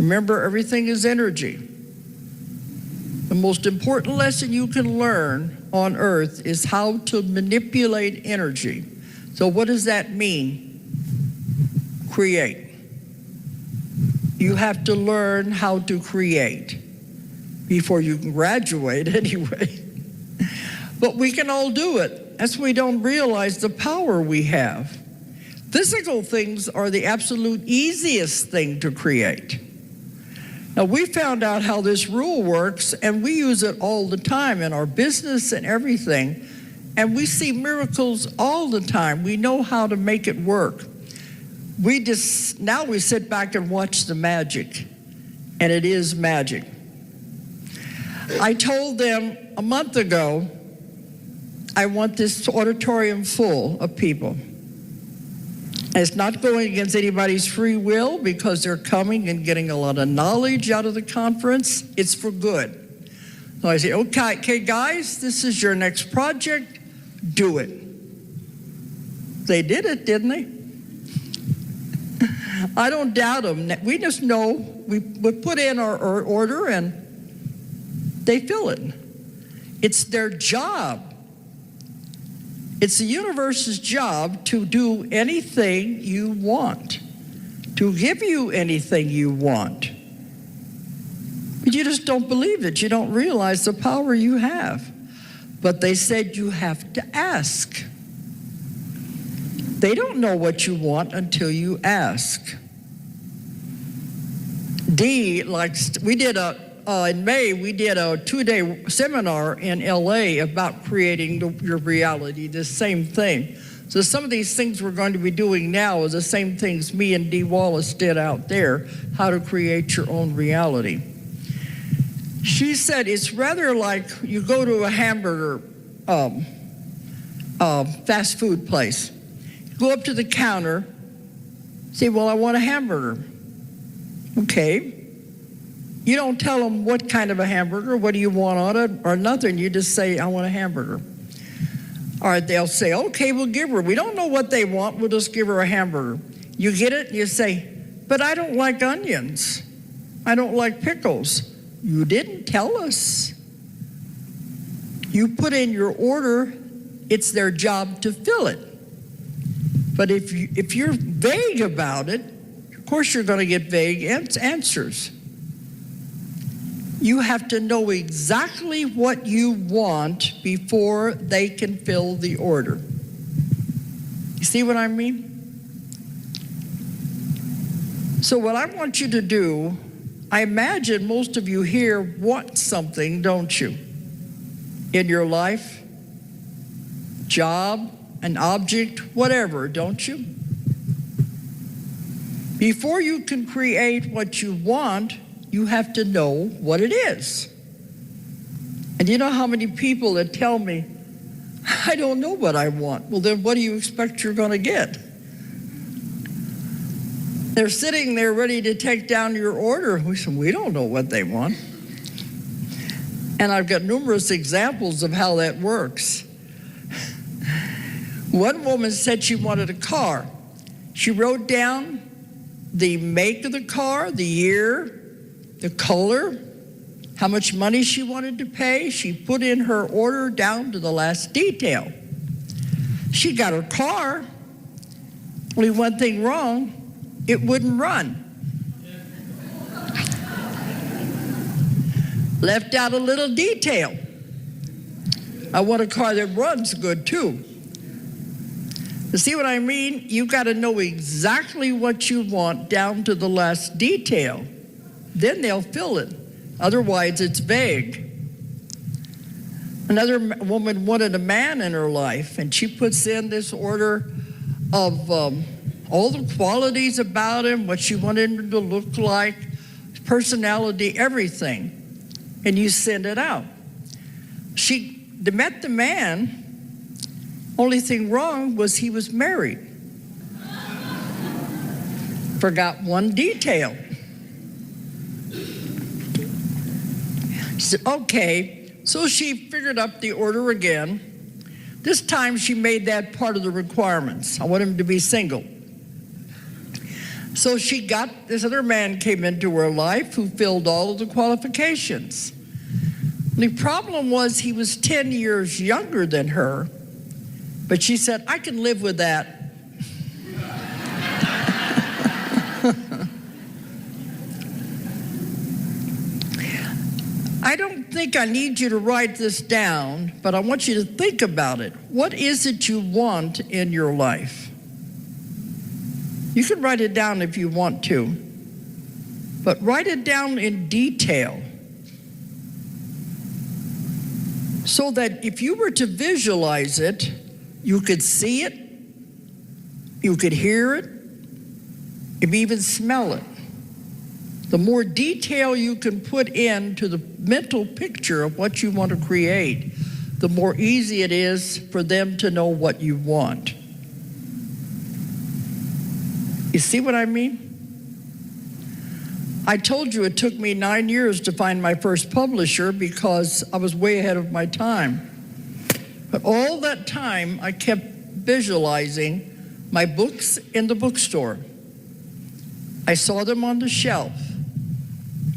Remember, everything is energy. The most important lesson you can learn on earth is how to manipulate energy. So what does that mean? Create. You have to learn how to create before you can graduate anyway. But we can all do it. That's why we don't realize the power we have. Physical things are the absolute easiest thing to create. Now, we found out how this rule works, and we use it all the time in our business and everything, and we see miracles all the time. We know how to make it work. Now we sit back and watch the magic, and it is magic. I told them a month ago, I want this auditorium full of people. And it's not going against anybody's free will because they're coming and getting a lot of knowledge out of the conference. It's for good. So I say, okay, guys, this is your next project. Do it. They did it, didn't they? I don't doubt them. We just know we put in our order and they fill it. It's their job. It's the universe's job to do anything you want, to give you anything you want. But you just don't believe it. You don't realize the power you have. But they said you have to ask. They don't know what you want until you ask. In May, we did a 2-day seminar in LA about creating your reality, the same thing. So some of these things we're going to be doing now are the same things me and Dee Wallace did out there, how to create your own reality. She said it's rather like you go to a hamburger fast food place. You go up to the counter, say, well, I want a hamburger. Okay. You don't tell them what kind of a hamburger, what do you want on it, or nothing. You just say, I want a hamburger. All right, they'll say, okay, we'll give her. We don't know what they want. We'll just give her a hamburger. You get it, and you say, but I don't like onions. I don't like pickles. You didn't tell us. You put in your order. It's their job to fill it. But if you're vague about it, of course you're going to get vague answers. You have to know exactly what you want before they can fill the order. You see what I mean? So what I want you to do, I imagine most of you here want something, don't you? In your life, job, an object, whatever, don't you? Before you can create what you want, you have to know what it is. And you know how many people that tell me, I don't know what I want. Well, then what do you expect you're going to get? They're sitting there ready to take down your order. We said, we don't know what they want. And I've got numerous examples of how that works. One woman said she wanted a car. She wrote down the make of the car, the year, the color, how much money she wanted to pay. She put in her order down to the last detail. She got her car. Only one thing wrong, it wouldn't run. Left out a little detail. I want a car that runs good too. You see what I mean? You got to know exactly what you want down to the last detail. Then they'll fill it. Otherwise, it's vague. Another woman wanted a man in her life, and she puts in this order of all the qualities about him, what she wanted him to look like, personality, everything. And you send it out. She met the man. Only thing wrong was he was married. Forgot one detail. She said, okay, so she figured up the order again. This time she made that part of the requirements. I want him to be single. So this other man came into her life who filled all of the qualifications. The problem was he was 10 years younger than her, but she said, I can live with that. I don't think I need you to write this down, but I want you to think about it. What is it you want in your life? You can write it down if you want to, but write it down in detail so that if you were to visualize it, you could see it, you could hear it, you could even smell it. The more detail you can put into the mental picture of what you want to create, the more easy it is for them to know what you want. You see what I mean? I told you it took me 9 years to find my first publisher because I was way ahead of my time. But all that time, I kept visualizing my books in the bookstore. I saw them on the shelf.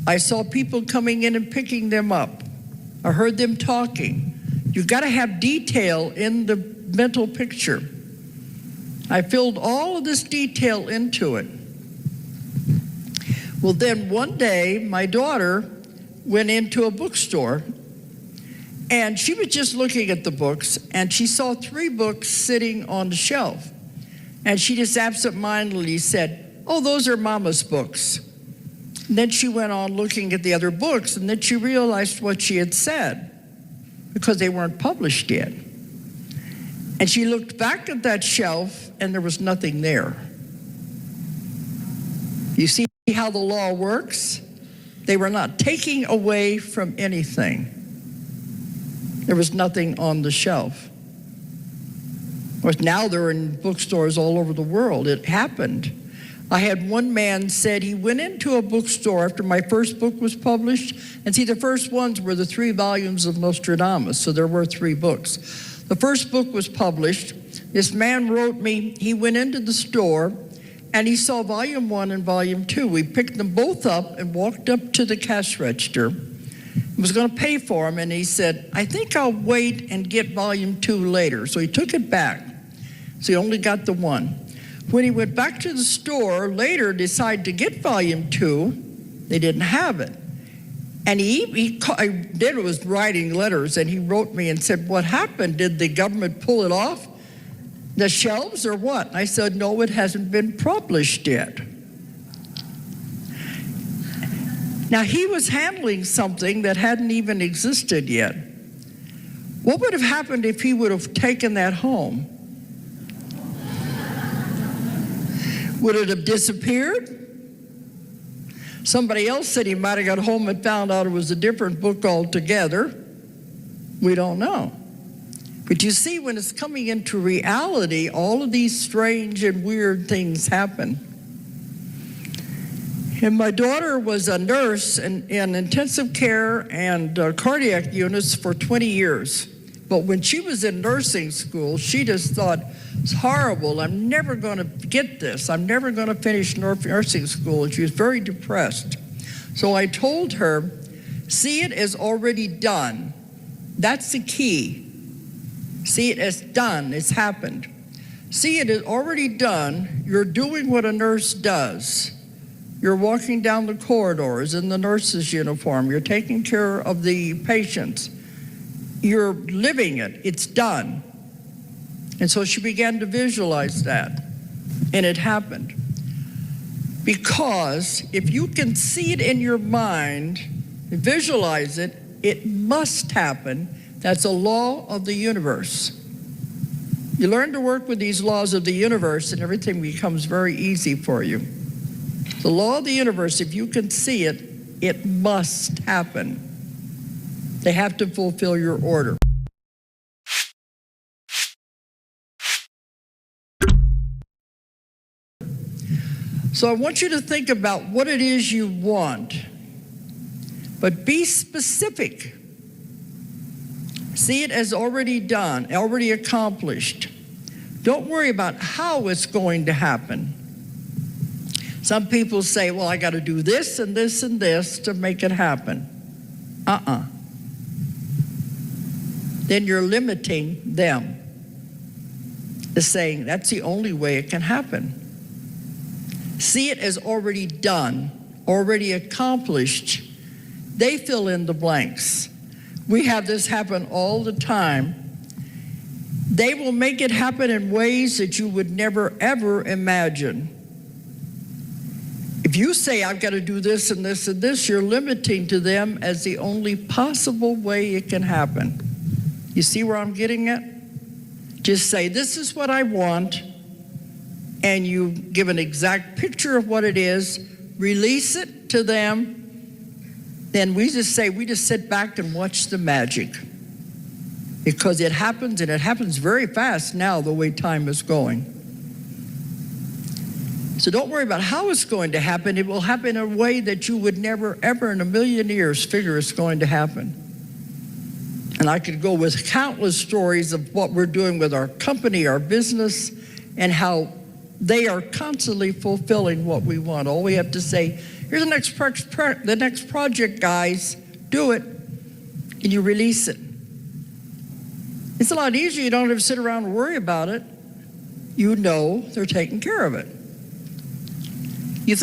I saw people coming in and picking them up. I heard them talking. You've got to have detail in the mental picture. I filled all of this detail into it. Well, then one day, my daughter went into a bookstore, and she was just looking at the books, and she saw 3 books sitting on the shelf. And she just absentmindedly said, oh, those are Mama's books. And then she went on looking at the other books, and then she realized what she had said, because they weren't published yet. And she looked back at that shelf, and there was nothing there. You see how the law works? They were not taking away from anything. There was nothing on the shelf. Of course, now they're in bookstores all over the world. It happened. I had one man said he went into a bookstore after my first book was published, and see, the first ones were the 3 volumes of Nostradamus, so there were 3 books. The first book was published. This man wrote me, he went into the store, and he saw volume 1 and volume 2. We picked them both up and walked up to the cash register. He was going to pay for them, and he said, I think I'll wait and get volume 2 later. So he took it back. So he only got the 1. When he went back to the store later, decided to get volume 2, they didn't have it. And I did was writing letters, and he wrote me and said, what happened? Did the government pull it off the shelves or what? I said, no, it hasn't been published yet. Now, he was handling something that hadn't even existed yet. What would have happened if he would have taken that home? Would it have disappeared? Somebody else said he might have got home and found out it was a different book altogether. We don't know. But you see, when it's coming into reality, all of these strange and weird things happen. And my daughter was a nurse in intensive care and cardiac units for 20 years. But when she was in nursing school, she just thought, it's horrible. I'm never going to get this. I'm never going to finish nursing school. And she was very depressed. So I told her, see it as already done. That's the key. See it as done. It's happened. See it as already done. You're doing what a nurse does. You're walking down the corridors in the nurse's uniform. You're taking care of the patients. You're living it. It's done. And so she began to visualize that, and it happened. Because if you can see it in your mind and visualize it, it must happen. That's a law of the universe. You learn to work with these laws of the universe, and everything becomes very easy for you. The law of the universe, if you can see it, it must happen. They have to fulfill your order. So I want you to think about what it is you want, but be specific. See it as already done, already accomplished. Don't worry about how it's going to happen. Some people say, well, I got to do this and this and this to make it happen. Then you're limiting them. Is saying that's the only way it can happen. See it as already done, already accomplished. They fill in the blanks. We have this happen all the time. They will make it happen in ways that you would never, ever imagine. If you say, I've got to do this and this and this, you're limiting to them as the only possible way it can happen. You see where I'm getting at? Just say, this is what I want, and you give an exact picture of what it is, release it to them, then we just sit back and watch the magic. Because it happens, and it happens very fast now the way time is going. So don't worry about how it's going to happen. It will happen in a way that you would never, ever in a million years figure it's going to happen. And I could go with countless stories of what we're doing with our company, our business, and how they are constantly fulfilling what we want. All we have to say, here's the next project, guys. Do it, and you release it. It's a lot easier. You don't have to sit around and worry about it. You know they're taking care of it.